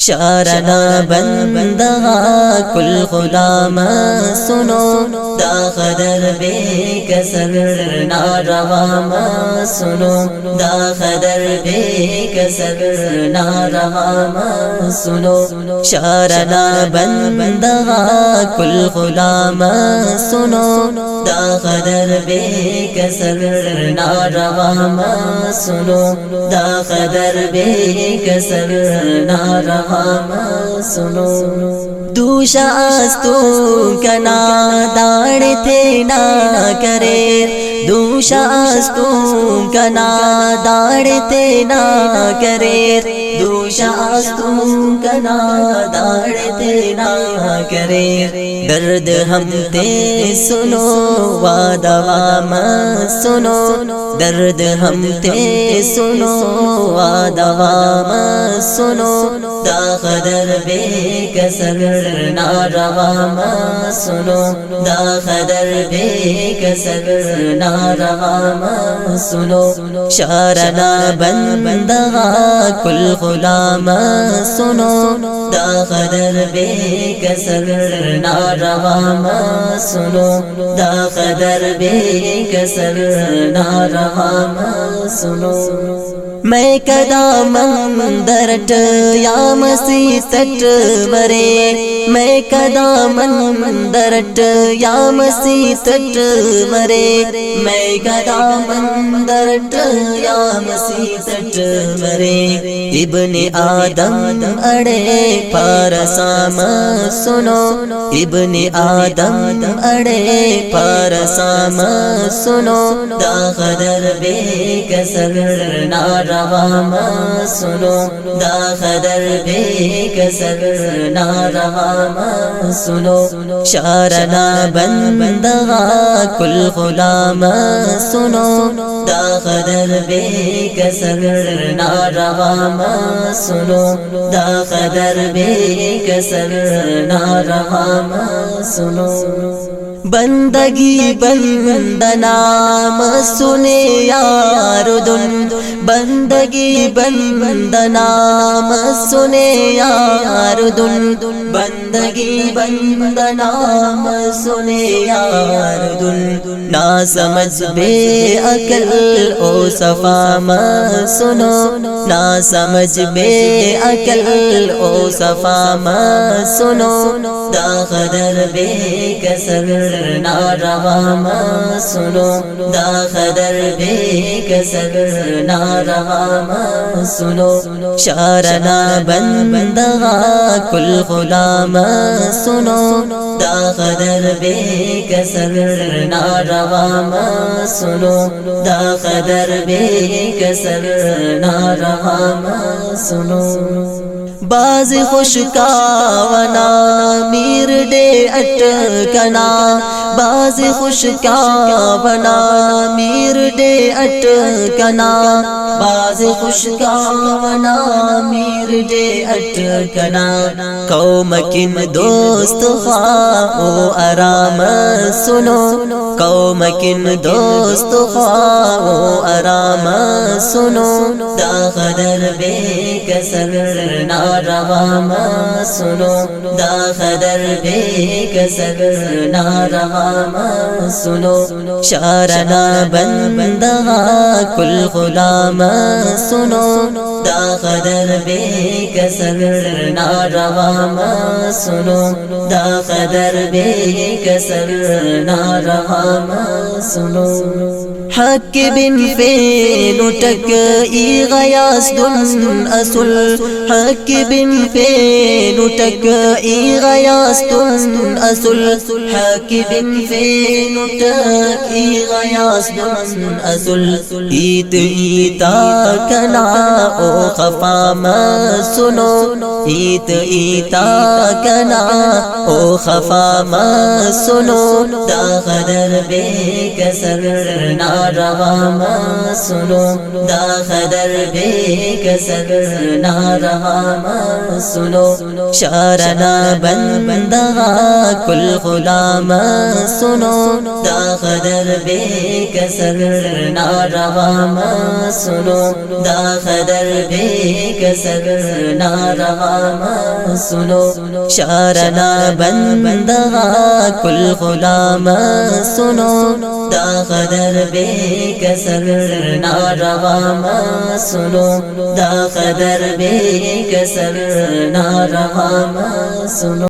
شارنا بندہ کل غلام سنو، دا خدر بے کسر ناروا سنو، دا خدر بے کسر ناروا سنو، شارنا بندہ کل غلام سنو، دا خدر بے کسر ناروا سنو، دا خدر بے کسر ناروا سنو، دوشا استو کنا داڑ تھے نہ کرے، دوشا استو کنا داڑ تھے نہ کرے، دوشا استو کنا داڑ تھے نہ کرے، درد ہم تے سنو وادوام سنو، درد ہم تے سنو وادوام سنو، دا خدر بے کسر ناروا سنو، دا خدر بے کسر ناروا سنو، شارنا بندہ کل غلام سنو، دا خدر بے کسر ناروا سنو، دا خدر بے کسر ناروا سنو، میں کدا مندرٹ یا مسیح تٹ مرے، میں کدا مندرٹ یا مسیح تٹ مرے، میں کدا مندرٹ یا مسیح تٹ مرے، ابن آدم اڑے پارسام سنو، ابن آدم اڑے پارسام سنو، دا خدر بے کسر ناروا سنو، دا خدر بے کسر ناروا سنو، شارنا بندہ کل غلام سنو، دا خدر بے کسر ناروا سنو، دا خدر بے کسر ناروا سنو، بندگی بندنام سنے یار دن، بندگی بندنام سنے یار دن، بندگی بندنام سنے یار دن، نا سمجھ بے عقل او صفام سنو، نا سمجھ بے عقل او صفام سنو، دا خدر بے کسر ناروا سنو، دا خدر بے کسر ناروا سنو، شارنا بندہ کل غلام سنو، دا خدر بے کسر ناروا سنو، دا خدر بے کسر ناروا سنو، باز خوشکاونا میر ڈے اٹکنا، باز خوشکاونا میر ڈے اٹکنا، باز خوشکاونا میر ڈے اٹکنا، قوم کن دوست خواہ او آرام سنو، قوم کن دوست خواہ او آرام سنو، دا خدر بے کسر ناروا سنو، دا خدر بے کسر ناروا سنو، شارنا بندہ کل غلام سنو، دا خدر بے کسر ناروا سنو، دا خدر بے کسر ناروا سنو، حق بن فین ٹک ای غیاس دن اصل، حق بن فین ٹک ای غیاس دن اصل، حق بن فین ٹک ای غیاس دن اصل، ایت ایتا کنا او خفام سنو، ایت ایتا کنا او خفام سنو، دا خدر بے کسر ناروا سنو، دا خدر بے کسر ناروا سنو، شارنا بندہ کل غلام سنو، دا خدر بے کسر ناروا سنو، دا خدر بے کسر ناروا سنو شارنا بندہ کل غلام سنو دا قدر بے کسر ناروا سنو دا قدر بے کسر ناروا سنو